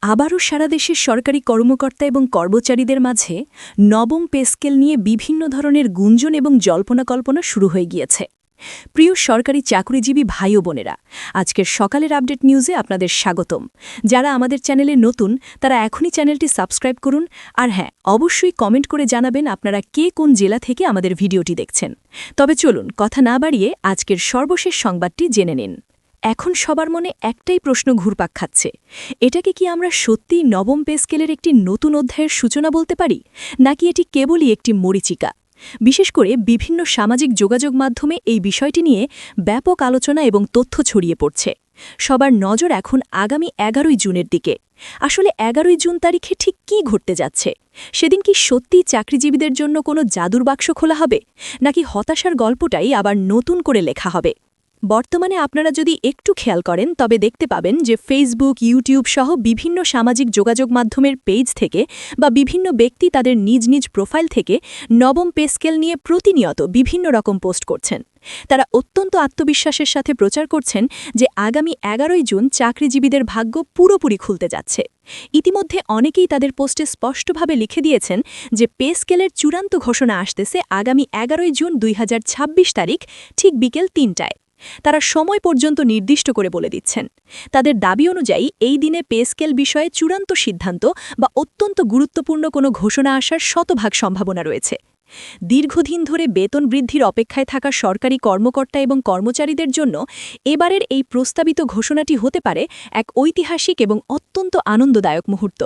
আবারও সারা দেশের সরকারি কর্মকর্তা এবং কর্মচারীদের মাঝে নবম পে স্কেল নিয়ে বিভিন্ন ধরনের গুঞ্জন এবং জল্পনা-কল্পনা শুরু হয়ে গিয়েছে। প্রিয় সরকারি চাকরিজীবী ভাই ও বোনেরা, আজকের সকালের আপডেট নিউজে আপনাদের স্বাগতম। যারা আমাদের চ্যানেলে নতুন তারা এখনই চ্যানেলটি সাবস্ক্রাইব করুন, আর হ্যাঁ, অবশ্যই কমেন্ট করে জানাবেন আপনারা কে কোন জেলা থেকে আমাদের ভিডিওটি দেখছেন। তবে চলুন কথা না বাড়িয়ে আজকের সর্বশেষ সংবাদটি জেনে নিন। এখন সবার মনে একটাই প্রশ্ন ঘুরপাক খাচ্ছে, এটাকে কি আমরা সত্যিই নবম পে স্কেলের একটি নতুন অধ্যায়ের সূচনা বলতে পারি, নাকি এটি কেবলই একটি মরীচিকা? বিশেষ করে বিভিন্ন সামাজিক যোগাযোগ মাধ্যমে এই বিষয়টি নিয়ে ব্যাপক আলোচনা এবং তথ্য ছড়িয়ে পড়ছে। সবার নজর এখন আগামী 11ই জুনের দিকে। আসলে 11ই জুন তারিখে ঠিক কী ঘটতে যাচ্ছে? সেদিন কি সত্যিই চাকরিজীবীদের জন্য কোনো জাদুর বাক্স খোলা হবে, নাকি হতাশার গল্পটাই আবার নতুন করে লেখা হবে? বর্তমানে আপনারা যদি একটু খেয়াল করেন তবে দেখতে পাবেন যে ফেসবুক, ইউটিউব সহ বিভিন্ন সামাজিক যোগাযোগ মাধ্যমের পেজ থেকে বা বিভিন্ন ব্যক্তি তাদের নিজ নিজ প্রোফাইল থেকে নবম পে স্কেল নিয়ে প্রতিনিয়ত বিভিন্ন রকম পোস্ট করছেন। তারা অত্যন্ত আত্মবিশ্বাসের সাথে প্রচার করছেন যে আগামী 11ই জুন চাকরিজীবীদের ভাগ্য পুরোপুরি খুলতে যাচ্ছে। ইতিমধ্যে অনেকেই তাদের পোস্টে স্পষ্টভাবে লিখে দিয়েছেন যে পে স্কেলের চূড়ান্ত ঘোষণা আসতেছে আগামী 11ই জুন 2026 তারিখ ঠিক বিকেল 3টায়। তারা সময় পর্যন্ত নির্দিষ্ট করে বলে দিচ্ছেন। তাদের দাবি অনুযায়ী এই দিনে পে স্কেল বিষয়ে চূড়ান্ত সিদ্ধান্ত বা অত্যন্ত গুরুত্বপূর্ণ কোনো ঘোষণা আসার শতভাগ সম্ভাবনা রয়েছে। দীর্ঘদিন ধরে বেতন বৃদ্ধির অপেক্ষায় থাকা সরকারি কর্মকর্তা এবং কর্মচারীদের জন্য এবারের এই প্রস্তাবিত ঘোষণাটি হতে পারে এক ঐতিহাসিক এবং অত্যন্ত আনন্দদায়ক মুহূর্ত।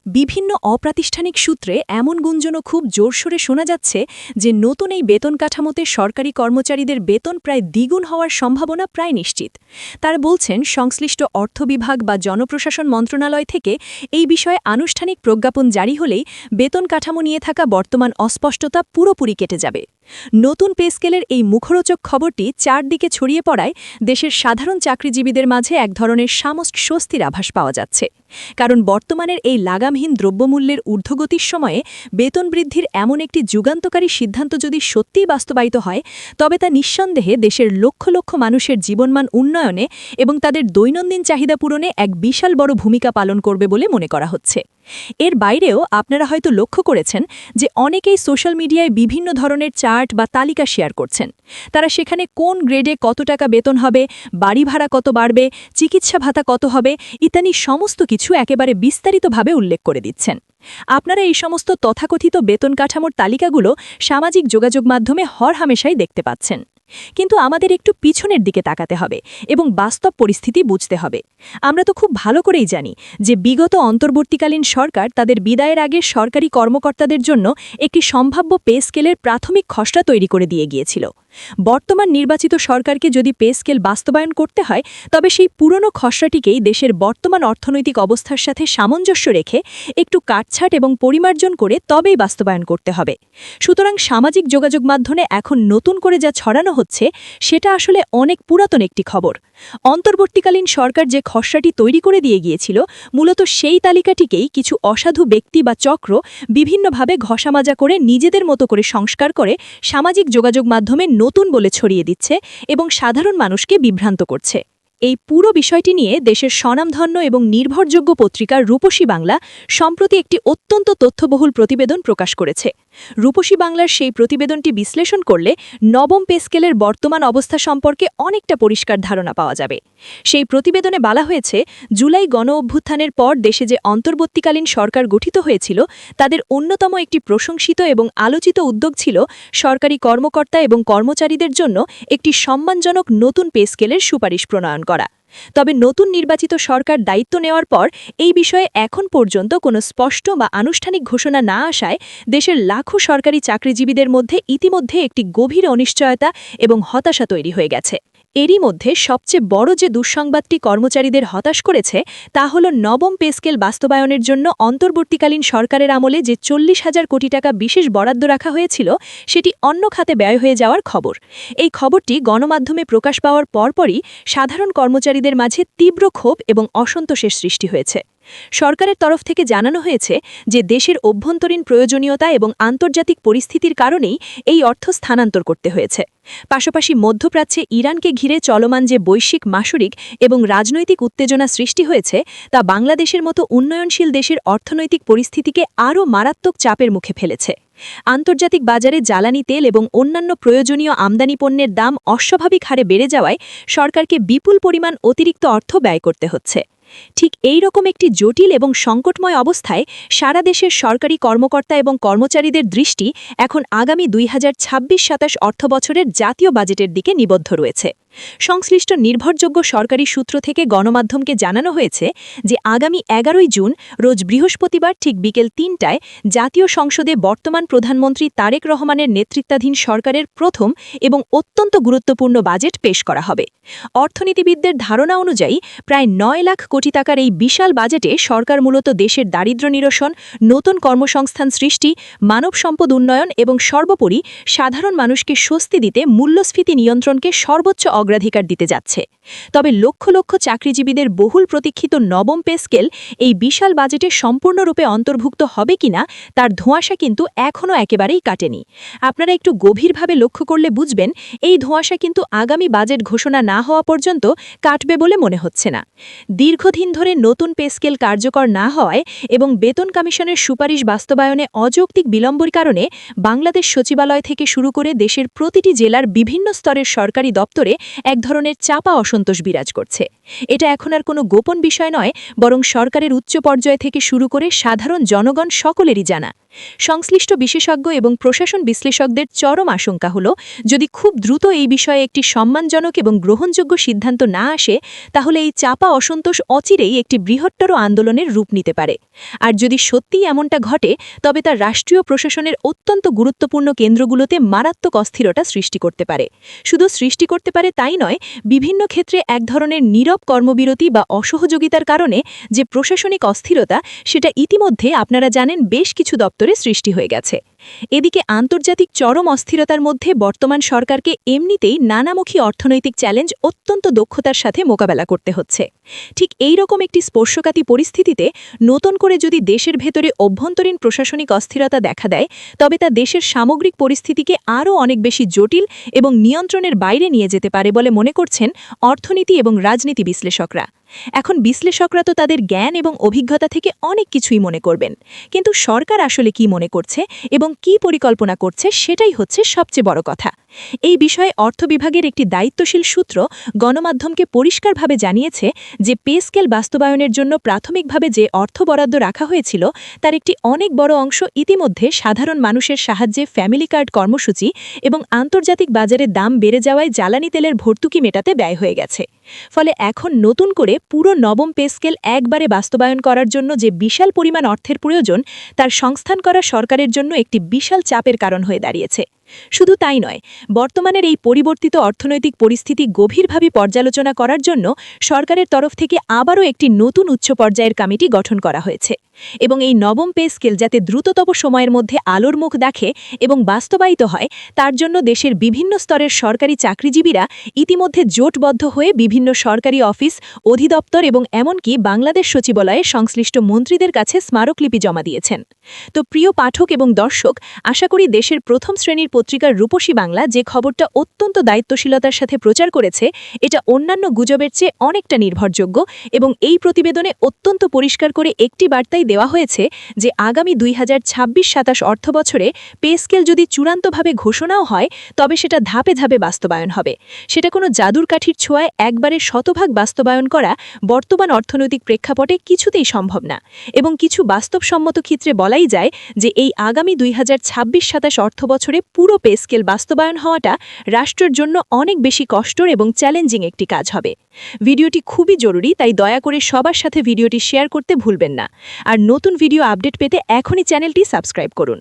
বিভিন্ন অপ্রাতিষ্ঠানিক সূত্রে এমন গুঞ্জনও খুব জোরসোরে শোনা যাচ্ছে যে নতুন এই বেতন কাঠামোতে সরকারি কর্মচারীদের বেতন প্রায় দ্বিগুণ হওয়ার সম্ভাবনা প্রায় নিশ্চিত। তারা বলছেন সংশ্লিষ্ট অর্থ বিভাগ বা জনপ্রশাসন মন্ত্রণালয় থেকে এই বিষয়ে আনুষ্ঠানিক প্রজ্ঞাপন জারি হলেই বেতন কাঠামো নিয়ে থাকা বর্তমান অস্পষ্টতা পুরোপুরি কেটে যাবে। নতুন পে স্কেলের এই মুখরোচক খবরটি চারদিকে ছড়িয়ে পড়ায় দেশের সাধারণ চাকরিজীবীদের মাঝে এক ধরনের সাময়িক স্বস্তির আভাস পাওয়া যাচ্ছে। কারণ বর্তমানের এই লাগামহীন দ্রব্যমূল্যের ঊর্ধ্বগতির সময়ে বেতন বৃদ্ধির এমন একটি যুগান্তকারী সিদ্ধান্ত যদি সত্যিই বাস্তবায়িত হয়, তবে তা নিঃসন্দেহে দেশের লক্ষ লক্ষ মানুষের জীবনমান উন্নয়নে এবং তাদের দৈনন্দিন চাহিদা পূরণে এক বিশাল বড় ভূমিকা পালন করবে বলে মনে করা হচ্ছে। এর বাইরেও আপনারা হয়তো লক্ষ্য করেছেন যে অনেকেই সোশ্যাল মিডিয়ায় বিভিন্ন ধরনের চার্ট বা তালিকা শেয়ার করছেন। তারা সেখানে কোন গ্রেডে কত টাকা বেতন হবে, বাড়ি ভাড়া কত বাড়বে, চিকিৎসা ভাতা কত হবে ইত্যাদি সমস্ত কিছু একেবারে বিস্তারিতভাবে উল্লেখ করে দিচ্ছেন। আপনারা এই সমস্ত তথাকথিত বেতন কাঠামোর তালিকাগুলো সামাজিক যোগাযোগ মাধ্যমে হরহামেশাই দেখতে পাচ্ছেন। কিন্তু আমাদের একটু পিছনের দিকে তাকাতে হবে এবং বাস্তব পরিস্থিতি বুঝতে হবে। আমরা তো খুব ভালো করেই জানি যে বিগত অন্তর্বর্তীকালীন সরকার তাদের বিদায়ের আগে সরকারি কর্মকর্তাদের জন্য একটি সম্ভাব্য পে স্কেলের প্রাথমিক খসড়া তৈরি করে দিয়ে গিয়েছিল। বর্তমান নির্বাচিত সরকারকে যদি পে স্কেল বাস্তবায়ন করতে হয়, তবে সেই পুরনো খসড়াটিকেই দেশের বর্তমান অর্থনৈতিক অবস্থার সাথে সামঞ্জস্য রেখে একটু কাটছাট এবং পরিমার্জন করে তবেই বাস্তবায়ন করতে হবে। সুতরাং সামাজিক যোগাযোগ মাধ্যমে এখন নতুন করে যা ছড়ানো হচ্ছে সেটা আসলে অনেক পুরাতন একটি খবর। অন্তর্বর্তীকালীন সরকার যে খসড়াটি তৈরি করে দিয়ে গিয়েছিল, মূলত সেই তালিকাটিকেই কিছু অসাধু ব্যক্তি বা চক্র বিভিন্নভাবে ঘষামাজা করে নিজেদের মতো করে সংস্কার করে সামাজিক যোগাযোগ মাধ্যমে নতুন বলে ছড়িয়ে দিচ্ছে এবং সাধারণ মানুষকে বিভ্রান্ত করছে। এই পুরো বিষয়টি নিয়ে দেশের স্বনামধন্য এবং নির্ভরযোগ্য পত্রিকা রূপসী বাংলা সম্প্রতি একটি অত্যন্ত তথ্যবহুল প্রতিবেদন প্রকাশ করেছে। রূপসী বাংলার সেই প্রতিবেদনটি বিশ্লেষণ করলে নবম পে স্কেলের বর্তমান অবস্থা সম্পর্কে অনেকটা পরিষ্কার ধারণা পাওয়া যাবে। সেই প্রতিবেদনে বলা হয়েছে, জুলাই গণ অভ্যুত্থানের পর দেশে যে অন্তর্বর্তীকালীন সরকার গঠিত হয়েছিল, তাদের অন্যতম একটি প্রশংসিত এবং আলোচিত উদ্যোগ ছিল সরকারি কর্মকর্তা এবং কর্মচারীদের জন্য একটি সম্মানজনক নতুন পে স্কেলের সুপারিশ প্রণয়ন করা। তবে নতুন নির্বাচিত সরকার দায়িত্ব নেওয়ার পর এই বিষয়ে এখন পর্যন্ত কোনো স্পষ্ট বা আনুষ্ঠানিক ঘোষণা না আসায় দেশের লাখো সরকারি চাকরিজীবীদের মধ্যে ইতিমধ্যে একটি গভীর অনিশ্চয়তা এবং হতাশা তৈরি হয়ে গেছে। এরই মধ্যে সবচেয়ে বড় যে দুঃসংবাদটি কর্মচারীদের হতাশ করেছে তা হল নবম পে স্কেল বাস্তবায়নের জন্য অন্তর্বর্তীকালীন সরকারের আমলে যে 40,000 কোটি টাকা বিশেষ বরাদ্দ রাখা হয়েছিল সেটি অন্য খাতে ব্যয় হয়ে যাওয়ার খবর। এই খবরটি গণমাধ্যমে প্রকাশ পাওয়ার পরপরই সাধারণ কর্মচারীদের মাঝে তীব্র ক্ষোভ এবং অসন্তোষের সৃষ্টি হয়েছে। সরকারের তরফ থেকে জানানো হয়েছে যে দেশের অভ্যন্তরীণ প্রয়োজনীয়তা এবং আন্তর্জাতিক পরিস্থিতির কারণেই এই অর্থ স্থানান্তর করতে হয়েছে। পাশাপাশি মধ্যপ্রাচ্যে ইরানকে ঘিরে চলমান যে বৈশ্বিক মাসরিক এবং রাজনৈতিক উত্তেজনা সৃষ্টি হয়েছে তা বাংলাদেশের মতো উন্নয়নশীল দেশের অর্থনৈতিক পরিস্থিতিকে আরও মারাত্মক চাপের মুখে ফেলেছে। আন্তর্জাতিক বাজারে জ্বালানি তেল এবং অন্যান্য প্রয়োজনীয় আমদানি পণ্যের দাম অস্বাভাবিক হারে বেড়ে যাওয়ায় সরকারকে বিপুল পরিমাণ অতিরিক্ত অর্থ ব্যয় করতে হচ্ছে। ঠিক এই রকম একটি জটিল এবং সংকটময় অবস্থায় সারা দেশের সরকারি কর্মকর্তা এবং কর্মচারীদের দৃষ্টি এখন আগামী 2026-27 অর্থবছরের জাতীয় বাজেটের দিকে নিবদ্ধ রয়েছে। সংশ্লিষ্ট নির্ভরযোগ্য সরকারি সূত্র থেকে গণমাধ্যমকে জানানো হয়েছে যে আগামী 11 জুন রোজ বৃহস্পতিবার ঠিক বিকেল 3টায় জাতীয় সংসদে বর্তমান প্রধানমন্ত্রী তারেক রহমানের নেতৃত্বাধীন সরকারের প্রথম এবং অত্যন্ত গুরুত্বপূর্ণ বাজেট পেশ করা হবে। অর্থনীতিবিদদের ধারণা অনুযায়ী প্রায় 9 লাখ কোটি টাকার এই বিশাল বাজেটে সরকার মূলত দেশের দারিদ্র্য নিরসন, নতুন কর্মসংস্থান সৃষ্টি, মানব সম্পদ উন্নয়ন এবং সর্বোপরি সাধারণ মানুষকে স্বস্তি দিতে মূল্যস্ফীতি নিয়ন্ত্রণকে সর্বোচ্চ অগ্রাধিকার দিতে যাচ্ছে। তবে লক্ষ লক্ষ চাকরিজীবীদের বহুল প্রতীক্ষিত নবম পে স্কেল এই বিশাল বাজেটে সম্পূর্ণরূপে অন্তর্ভুক্ত হবে কিনা তার ধোঁয়াশা কিন্তু এখনও একেবারেই কাটেনি। আপনারা একটু গভীরভাবে লক্ষ্য করলে বুঝবেন এই ধোঁয়াশা কিন্তু আগামী বাজেট ঘোষণা না হওয়া পর্যন্ত কাটবে বলে মনে হচ্ছে না। দীর্ঘদিন ধরে নতুন পে স্কেল কার্যকর না হওয়ায় এবং বেতন কমিশনের সুপারিশ বাস্তবায়নে অযৌক্তিক বিলম্বের কারণে বাংলাদেশ সচিবালয় থেকে শুরু করে দেশের প্রতিটি জেলার বিভিন্ন স্তরের সরকারি দপ্তরে এক ধরনের চাপা অসন্তোষ বিরাজ করছে। এটা এখন আর কোনো গোপন বিষয় নয়, বরং সরকারের উচ্চ পর্যায় থেকে শুরু করে সাধারণ জনগণ সকলেরই জানা। সংশ্লিষ্ট বিশেষজ্ঞ এবং প্রশাসন বিশ্লেষকদের চরম আশঙ্কা হল, যদি খুব দ্রুত এই বিষয়ে একটি সম্মানজনক এবং গ্রহণযোগ্য সিদ্ধান্ত না আসে তাহলে এই চাপা অসন্তোষ অচিরেই একটি বৃহত্তর আন্দোলনের রূপ নিতে পারে। আর যদি সত্যিই এমনটা ঘটে তবে তা রাষ্ট্রীয় প্রশাসনের অত্যন্ত গুরুত্বপূর্ণ কেন্দ্রগুলোতে মারাত্মক অস্থিরতা সৃষ্টি করতে পারে। শুধু সৃষ্টি করতে পারে তাই নয়, বিভিন্ন ক্ষেত্রে এক ধরনের নীরব কর্মবিরতি বা অসহযোগিতার কারণে যে প্রশাসনিক অস্থিরতা সেটা ইতিমধ্যে আপনারা জানেন বেশ কিছু দপ্তরে সৃষ্টি হয়ে গেছে। এদিকে আন্তর্জাতিক চরম অস্থিরতার মধ্যে বর্তমান সরকারকে এমনিতেই নানামুখী অর্থনৈতিক চ্যালেঞ্জ অত্যন্ত দক্ষতার সাথে মোকাবেলা করতে হচ্ছে। ঠিক এই রকম একটি স্পর্শকাতী পরিস্থিতিতে নতুন করে যদি দেশের ভেতরে অভ্যন্তরীণ প্রশাসনিক অস্থিরতা দেখা দেয় তবে তা দেশের সামগ্রিক পরিস্থিতিকে আরও অনেক বেশি জটিল এবং নিয়ন্ত্রণের বাইরে নিয়ে যেতে পারে বলে মনে করছেন অর্থনীতি এবং রাজনীতি বিশ্লেষকরা। এখন বিশ্লেষকরা তো তাদের জ্ঞান এবং অভিজ্ঞতা থেকে অনেক কিছুই মনে করবেন, কিন্তু সরকার আসলে কি মনে করছে এবং কি পরিকল্পনা করছে সেটাই হচ্ছে সবচেয়ে বড় কথা। এই বিষয়ে অর্থ বিভাগের একটি দায়িত্বশীল সূত্র গণমাধ্যমকে পরিষ্কারভাবে জানিয়েছে যে পে স্কেল বাস্তবায়নের জন্য প্রাথমিকভাবে যে অর্থ বরাদ্দ রাখা হয়েছিল তার একটি অনেক বড় অংশ ইতিমধ্যে সাধারণ মানুষের সাহায্যে ফ্যামিলি কার্ড কর্মসূচি এবং আন্তর্জাতিক বাজারে দাম বেড়ে যাওয়ায় জ্বালানি তেলের ভর্তুকি মেটাতে ব্যয় হয়ে গেছে। ফলে এখন নতুন করে পুরো নবম পে স্কেল একবারে বাস্তবায়ন করার জন্য যে বিশাল পরিমাণ অর্থের প্রয়োজন তার সংস্থান করা সরকারের জন্য একটি বিশাল চাপের কারণ হয়ে দাঁড়িয়েছে। শুধু তাই নয়, বর্তমানের এই পরিবর্তিত অর্থনৈতিক পরিস্থিতি গভীরভাবে পর্যালোচনা করার জন্য সরকারের তরফ থেকে আবারও একটি নতুন উচ্চ পর্যায়ের কমিটি গঠন করা হয়েছে এবং এই নবম পে স্কেল যাতে দ্রুততম সময়ের মধ্যে আলোর মুখ দেখে এবং বাস্তবায়িত হয় তার জন্য দেশের বিভিন্ন স্তরের সরকারি চাকরিজীবীরা ইতিমধ্যে জোটবদ্ধ হয়ে বিভিন্ন সরকারি অফিস, অধিদপ্তর এবং এমনকি বাংলাদেশ সচিবালয়ে সংশ্লিষ্ট মন্ত্রীদের কাছে স্মারকলিপি জমা দিয়েছেন। তো প্রিয় পাঠক এবং দর্শক, আশা করি দেশের প্রথম শ্রেণীর পত্রিকার রূপসী বাংলা যে খবরটা অত্যন্ত দায়িত্বশীলতার সাথে প্রচার করেছে এটা অন্যান্য গুজবের চেয়ে অনেকটা নির্ভরযোগ্য এবং এই প্রতিবেদনে অত্যন্ত পরিষ্কার করে একটি বার্তাই দেওয়া হয়েছে যে আগামী 2026-27 অর্থবছরে পে স্কেল যদি চূড়ান্তভাবে ঘোষণাও হয় তবে সেটা ধাপে ধাপে বাস্তবায়ন হবে। সেটা কোনো জাদুর কাঠির ছোঁয়ায় একবারে শতভাগ বাস্তবায়ন করা বর্তমান অর্থনৈতিক প্রেক্ষাপটে কিছুতেই সম্ভব না এবং কিছু বাস্তবসম্মত ক্ষেত্রে বলাই যায় যে এই আগামী 2026-27 অর্থবছরে পুরো পে স্কেল বাস্তবায়ন হওয়াটা রাষ্ট্রের জন্য অনেক বেশি কষ্টর এবং চ্যালেঞ্জিং একটি কাজ হবে। ভিডিওটি খুবই জরুরি, তাই দয়া করে সবার সাথে ভিডিওটি শেয়ার করতে ভুলবেন না। আর নতুন ভিডিও আপডেট পেতে এখনই চ্যানেলটি সাবস্ক্রাইব করুন।